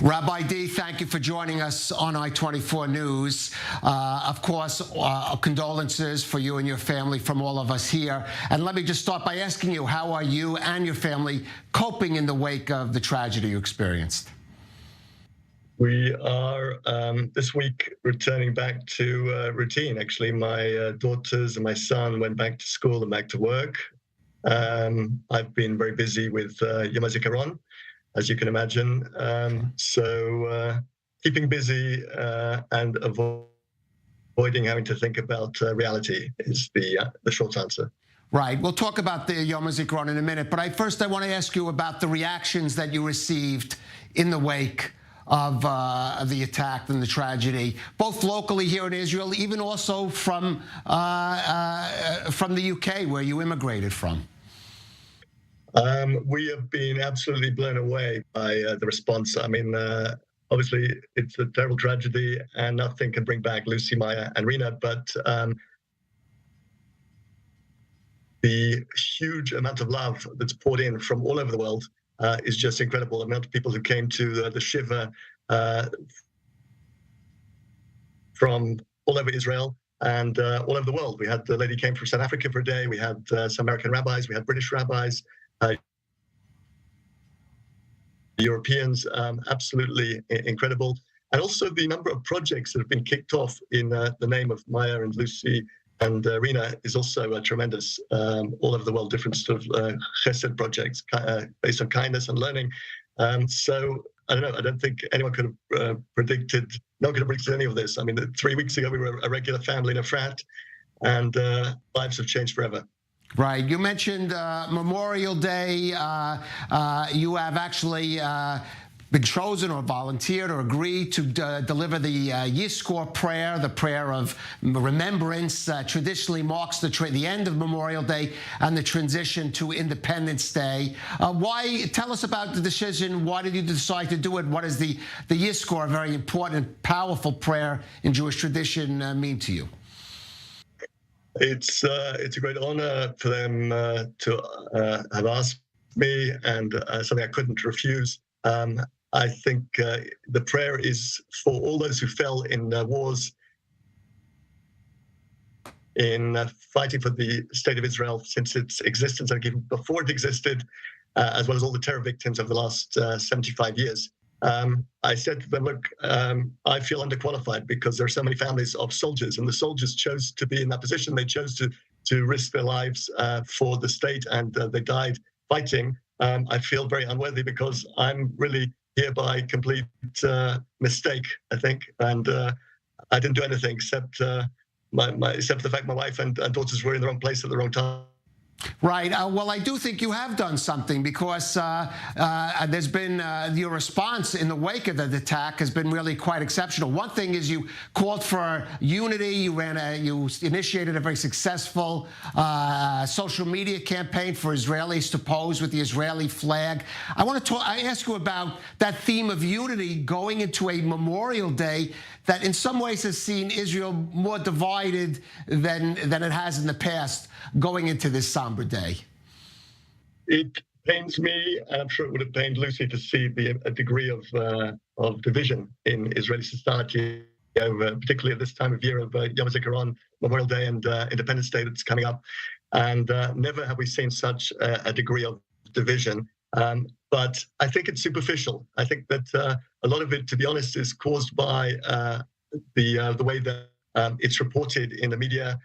Rabbi Dee, thank you for joining us on I-24 News. Of course, condolences for you and your family from all of us here. And let me just start by asking you, how are you and your family coping in the wake of the tragedy you experienced? We are this week returning back to routine. Actually, my daughters and my son went back to school and back to work. I've been very busy with Yom HaZikaron, as you can imagine. So keeping busy and avoiding having to think about reality is the short answer. Right. We'll talk about the Yom HaZikaron in a minute, but first I want to ask you about the reactions that you received in the wake of the attack and the tragedy, both locally here in Israel, even also from the UK, where you immigrated from. We have been absolutely blown away by the response. I mean, obviously, it's a terrible tragedy, and nothing can bring back Lucy, Maya, and Rina, but the huge amount of love that's poured in from all over the world is just incredible. The amount of people who came to the Shiva from all over Israel and all over the world. We had the lady came from South Africa for a day. We had some American rabbis. We had British rabbis. Europeans, absolutely incredible. And also the number of projects that have been kicked off in the name of Maya and Lucy and Rina is also tremendous. All over the world, different sort of chesed projects based on kindness and learning. So I don't know. I don't think anyone could have predicted. No one could have predicted any of this. I mean, 3 weeks ago we were a regular family in a frat, and lives have changed forever. Right. You mentioned Memorial Day. You have actually been chosen or volunteered or agreed to deliver the Yizkor prayer, the prayer of remembrance. Traditionally marks the end of Memorial Day and the transition to Independence Day. Why? Tell us about the decision. Why did you decide to do it? What does the Yizkor, a very important, powerful prayer in Jewish tradition, mean to you? It's a great honor for them to have asked me, and something I couldn't refuse. I think the prayer is for all those who fell in wars, in fighting for the state of Israel since its existence and even before it existed, as well as all the terror victims of the last 75 years. I said to them, look, I feel underqualified because there are so many families of soldiers, and the soldiers chose to be in that position. They chose to risk their lives for the state, and they died fighting. I feel very unworthy because I'm really here by complete mistake, I think, and I didn't do anything except except the fact my wife and daughters were in the wrong place at the wrong time. Right. Well, I do think you have done something, because there's been your response in the wake of the attack has been really quite exceptional. One thing is you called for unity. You initiated a very successful social media campaign for Israelis to pose with the Israeli flag. I ask you about that theme of unity going into a Memorial Day that in some ways has seen Israel more divided than it has in the past going into this somber day. It pains me, and I'm sure it would have pained Lucy, to see a degree of division in Israeli society, particularly at this time of year of Yom HaZikaron, Memorial Day, and Independence Day that's coming up. And never have we seen such a degree of division. But I think it's superficial. I think that a lot of it, to be honest, is caused by the way that it's reported in the media.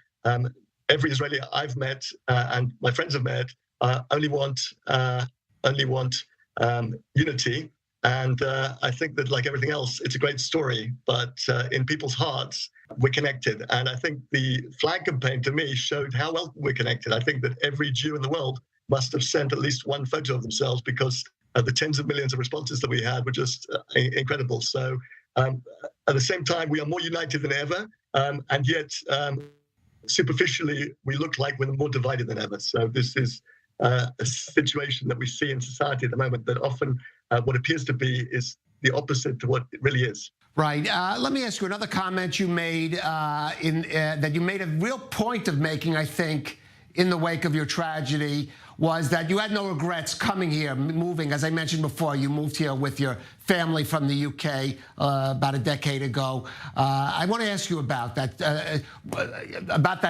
Every Israeli I've met and my friends have met only want unity. And I think that, like everything else, it's a great story, but in people's hearts, we're connected. And I think the flag campaign, to me, showed how well we're connected. I think that every Jew in the world must have sent at least one photo of themselves, because the tens of millions of responses that we had were just incredible. So at the same time, we are more united than ever, and yet superficially, we look like we're more divided than ever. So this is a situation that we see in society at the moment that often what appears to be is the opposite to what it really is. Right. Let me ask you another comment you made that you made a real point of making, I think, in the wake of your tragedy, was that you had no regrets coming here, moving. As I mentioned before, you moved here with your family from the UK about a decade ago. I want to ask you about that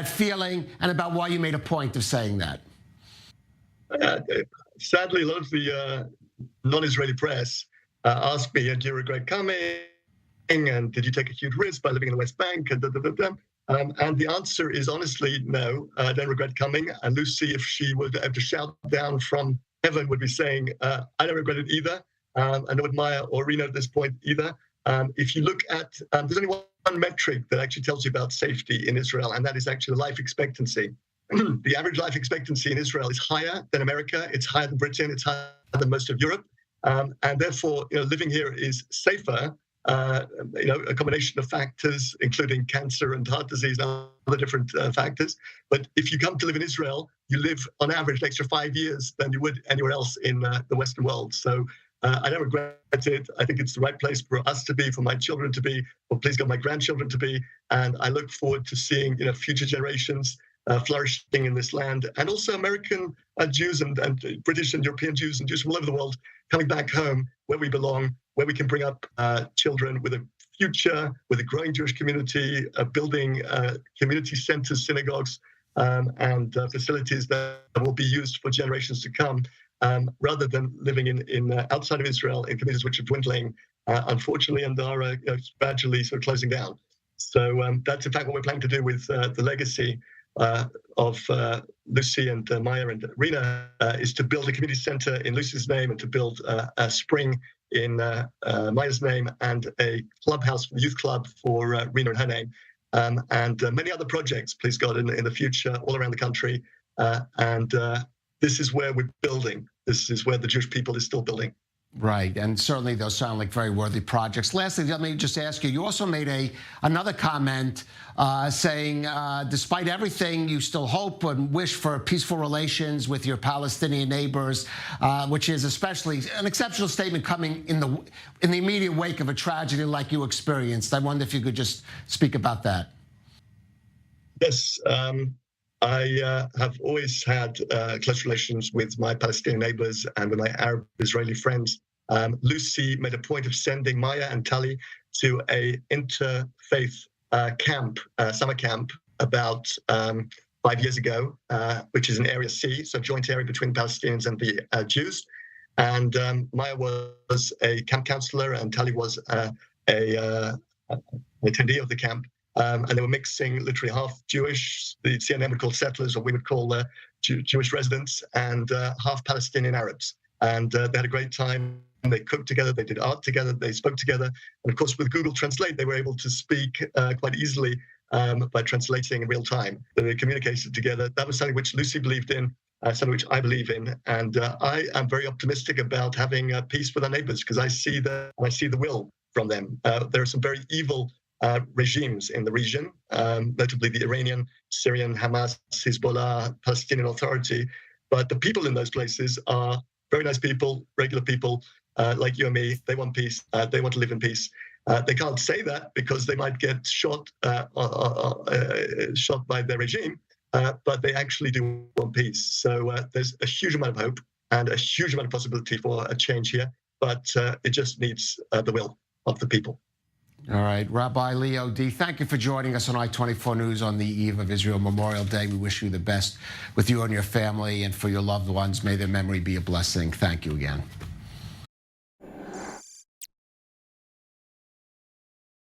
feeling and about why you made a point of saying that. Sadly, a lot of the non-Israeli press asked me, do you regret coming? And did you take a huge risk by living in the West Bank? And the answer is honestly no. I don't regret coming. And Lucy, if she would have to shout down from heaven, would be saying, I don't regret it either. I know with Maia or Rina at this point either. If you look at, there's only one metric that actually tells you about safety in Israel, and that is actually life expectancy. The average life expectancy in Israel is higher than America. It's higher than Britain. It's higher than most of Europe. And therefore, living here is safer. A combination of factors, including cancer and heart disease and other different factors. But if you come to live in Israel, you live on average an extra 5 years than you would anywhere else in the Western world. So I don't regret it. I think it's the right place for us to be, for my children to be, or please God, my grandchildren to be. And I look forward to seeing future generations flourishing in this land, and also American Jews and British and European Jews and Jews from all over the world coming back home where we belong, where we can bring up children with a future, with a growing Jewish community, building community centers, synagogues, and facilities that will be used for generations to come, rather than living in outside of Israel in communities which are dwindling, unfortunately, and are gradually sort of closing down. So that's in fact what we're planning to do with the legacy of Lucy and Maia and Rina, is to build a community center in Lucy's name and to build a spring in Maia's name and a clubhouse for the youth club for Rina and her name, and many other projects, please God, in the future all around the country. And this is where we're building. This is where the Jewish people is still building. Right, and certainly those sound like very worthy projects. Lastly, let me just ask you, you also made another comment saying, despite everything, you still hope and wish for peaceful relations with your Palestinian neighbors, which is especially an exceptional statement coming in the immediate wake of a tragedy like you experienced. I wonder if you could just speak about that. Yes, I have always had close relations with my Palestinian neighbors and with my Arab Israeli friends. Lucy made a point of sending Maia and Tali to a interfaith camp, summer camp, about 5 years ago, which is in Area C, so joint area between Palestinians and the Jews. And Maia was a camp counselor, and Tali was an attendee of the camp. And they were mixing literally half Jewish, the CNN would call settlers, or we would call Jewish residents, and half Palestinian Arabs. And they had a great time. They cooked together, they did art together, they spoke together. And of course, with Google Translate, they were able to speak quite easily by translating in real time. They communicated together. That was something which Lucy believed in, something which I believe in. And I am very optimistic about having peace with our neighbors, because I see the will from them. There are some very evil regimes in the region, notably the Iranian, Syrian, Hamas, Hezbollah, Palestinian Authority. But the people in those places are very nice people, regular people, like you and me. They want peace. They want to live in peace. They can't say that because they might get shot by their regime, but they actually do want peace. So there's a huge amount of hope and a huge amount of possibility for a change here, but it just needs the will of the people. All right, Rabbi Leo Dee, thank you for joining us on I-24 News on the eve of Israel Memorial Day. We wish you the best with you and your family, and for your loved ones, may their memory be a blessing. Thank you again.